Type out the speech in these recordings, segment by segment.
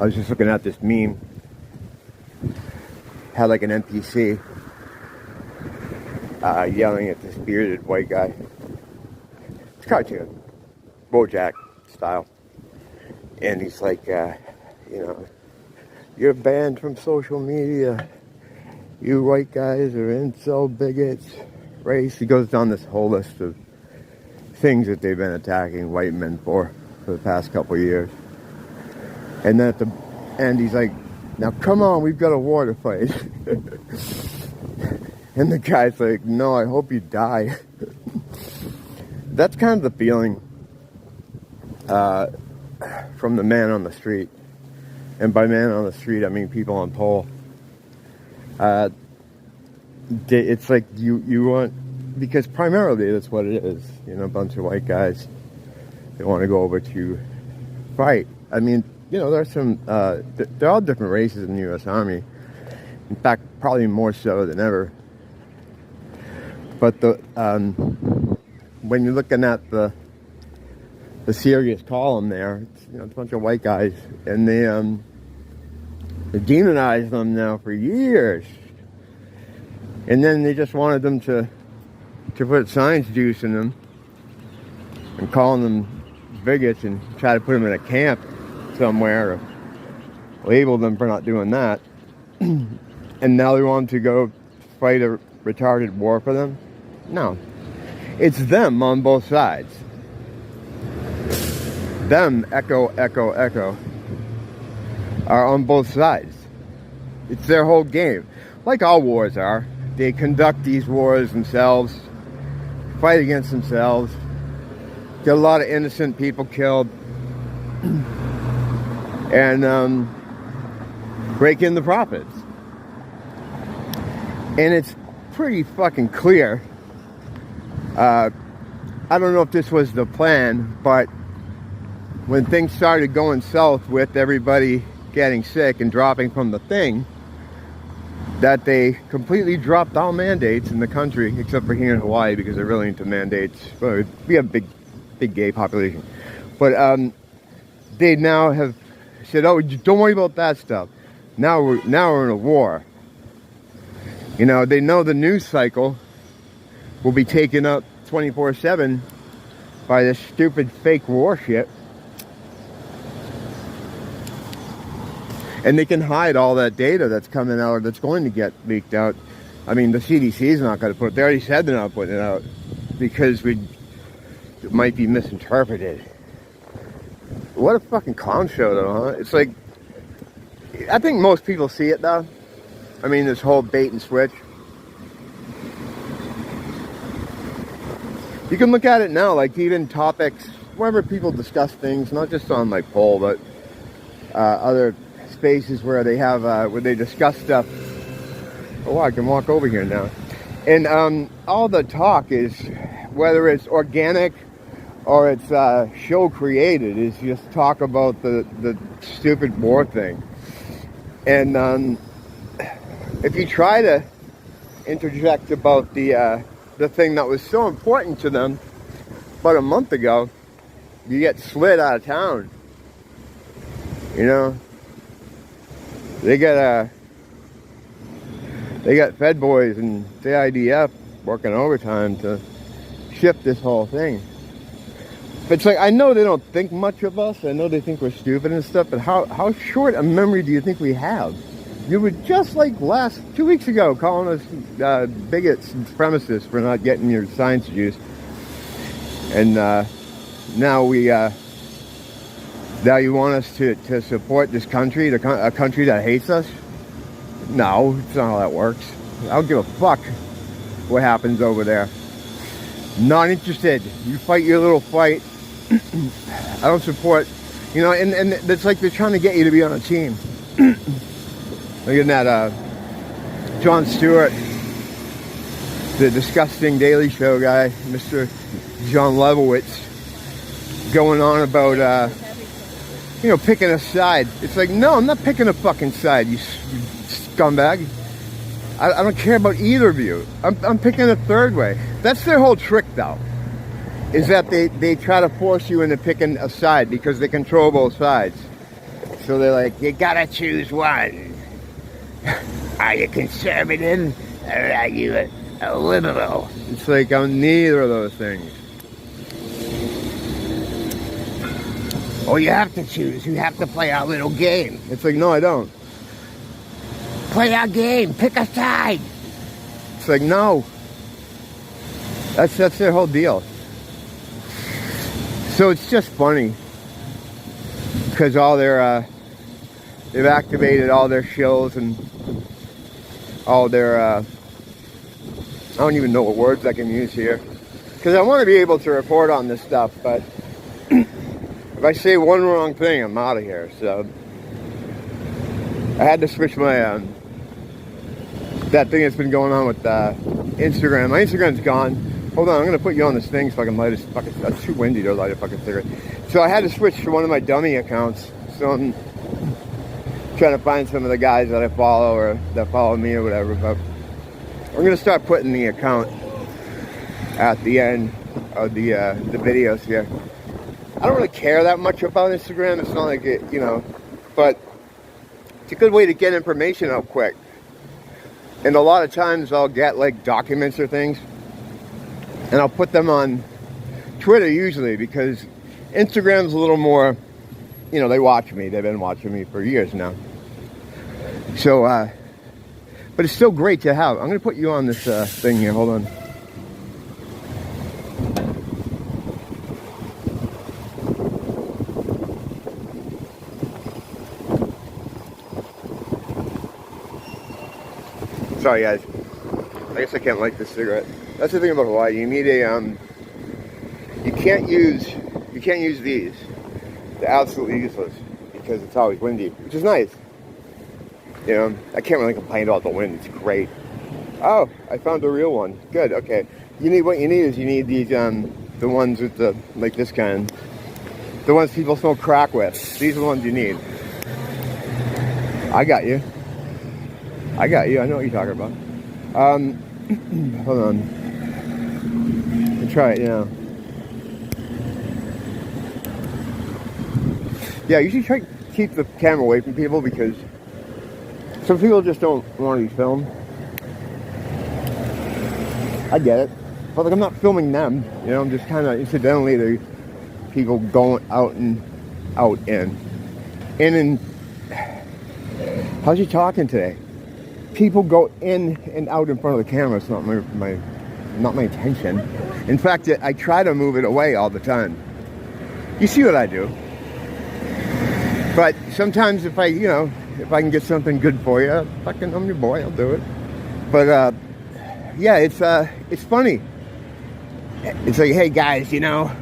I was just looking at this meme. Had like an NPC yelling at this bearded white guy. It's cartoon, BoJack style, and he's like, you're banned from social media. You white guys are incel bigots, race. He goes down this whole list of things that they've been attacking white men for the past couple of years. And then at the end, he's like, now come on, we've got a war to fight. And the guy's like, no, I hope you die. That's kind of the feeling from the man on the street. And by man on the street, I mean people on pole. It's like you want, because primarily that's what it is. You know, a bunch of white guys, they want to go over to fight. I mean, you know, there's some, there are all different races in the U.S. Army. In fact, probably more so than ever. But when you're looking at the serious column there, it's, you know, it's a bunch of white guys, and they demonized them now for years. And then they just wanted them to put science juice in them and calling them bigots and try to put them in a camp somewhere, or label them for not doing that. And now they want to go fight a retarded war for them? No. It's them on both sides. Them, echo, echo, echo, are on both sides. It's their whole game. Like all wars are. They conduct these wars themselves, fight against themselves, get a lot of innocent people killed, and break in the profits. And it's pretty fucking clear. I don't know if this was the plan, but when things started going south with everybody getting sick and dropping from the thing, that they completely dropped all mandates in the country, except for here in Hawaii, because they're really into mandates. Well, we have a big gay population. But they now have said, oh, don't worry about that stuff. Now we're in a war. You know, they know the news cycle will be taken up 24/7 by this stupid fake war shit. And they can hide all that data that's coming out, or that's going to get leaked out. I mean, the CDC is not going to put it. They already said they're not putting it out because it might be misinterpreted. What a fucking clown show, though, huh? It's like, I think most people see it, though. I mean, this whole bait and switch. You can look at it now, like even topics, whenever people discuss things, not just on my poll, but other spaces where they have, where they discuss stuff. Oh, I can walk over here now. And all the talk is, whether it's organic or it's show created, is just talk about the stupid war thing. And if you try to interject about the thing that was so important to them about a month ago, you get slid out of town. You know, they got Fed boys and the IDF working overtime to shift this whole thing. But it's like, I know they don't think much of us. I know they think we're stupid and stuff, but how short a memory do you think we have? You were just like 2 weeks ago calling us bigots and supremacists for not getting your science juice. And now you want us to support this country, a country that hates us? No, it's not how that works. I don't give a fuck what happens over there. Not interested. You fight your little fight. I don't support, you know, and it's like they're trying to get you to be on a team. Look at that, Jon Stewart, the disgusting Daily Show guy, Mr. John Lebowitz, going on about, you know, picking a side. It's like, no, I'm not picking a fucking side, you scumbag. I don't care about either of you. I'm picking a third way. That's their whole trick, though, is that they try to force you into picking a side because they control both sides. So they're like, you gotta choose one. Are you conservative or are you a liberal? It's like, I'm neither of those things. Oh, you have to choose. You have to play our little game. It's like, no, I don't. Play our game. Pick a side. It's like, no. That's their whole deal. So it's just funny. Because all their, they've activated all their shows and all their, I don't even know what words I can use here. Because I want to be able to report on this stuff, but if I say one wrong thing, I'm out of here. So I had to switch my, that thing that's been going on with Instagram. My Instagram's gone. Hold on, I'm going to put you on this thing so I can light a fucking, it's too windy to light a fucking cigarette. So I had to switch to one of my dummy accounts. So I'm trying to find some of the guys that I follow or that follow me or whatever. But I'm going to start putting the account at the end of the videos here. I don't really care that much about Instagram. It's not like it, you know, but it's a good way to get information out quick. And a lot of times I'll get like documents or things and I'll put them on Twitter usually because Instagram's a little more, you know, they watch me. They've been watching me for years now. So, but it's still great to have. I'm going to put you on this thing here. Hold on. Sorry guys, I guess I can't light this cigarette. That's the thing about Hawaii. You need a you can't use these. They're absolutely useless because it's always windy, which is nice. You know, I can't really complain about the wind. It's great. Oh, I found a real one. Good. Okay. What you need is you need these the ones with the like this kind, the ones people smoke crack with. These are the ones you need. I got you. I know what you're talking about. Hold on. I'll try it, yeah. Yeah, you should try to keep the camera away from people because some people just don't want to be filmed. I get it. But like, I'm not filming them. You know, I'm just kind of incidentally the people going out and how's he talking today? People go in and out in front of the camera. It's not my intention. In fact, I try to move it away all the time. You see what I do. But sometimes if I can get something good for you, I'm your boy, I'll do it. But yeah, it's funny. It's like, hey guys, you know,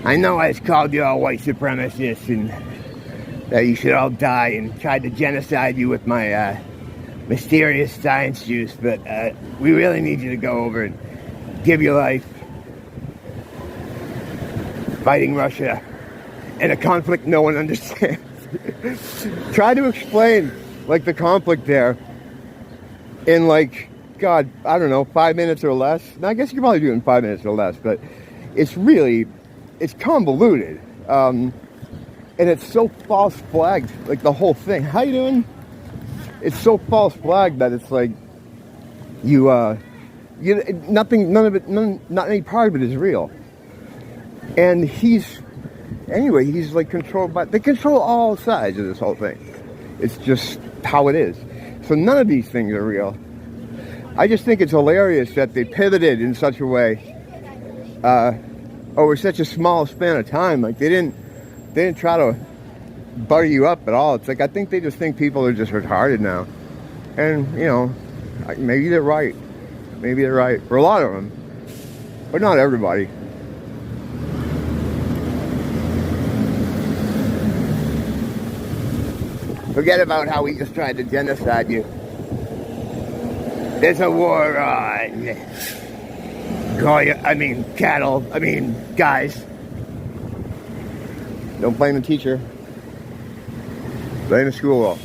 I know I called you all white supremacists and that you should all die and tried to genocide you with my mysterious science juice, but we really need you to go over and give your life fighting Russia in a conflict no one understands. Try to explain like the conflict there in like, God, I don't know, 5 minutes or less. Now, I guess you can probably do it in 5 minutes or less, but it's convoluted. And it's so false flagged, like the whole thing. How you doing? It's so false flagged that it's like not any part of it is real. And he's like controlled by, they control all sides of this whole thing. It's just how it is. So none of these things are real. I just think it's hilarious that they pivoted in such a way over such a small span of time. Like they didn't try to butter you up at all. It's like, I think they just think people are just retarded now. And, you know, maybe they're right. Maybe they're right. For a lot of them. But not everybody. Forget about how we just tried to genocide you. There's a war on. Cattle. Guys. Don't blame the teacher. Blame the school.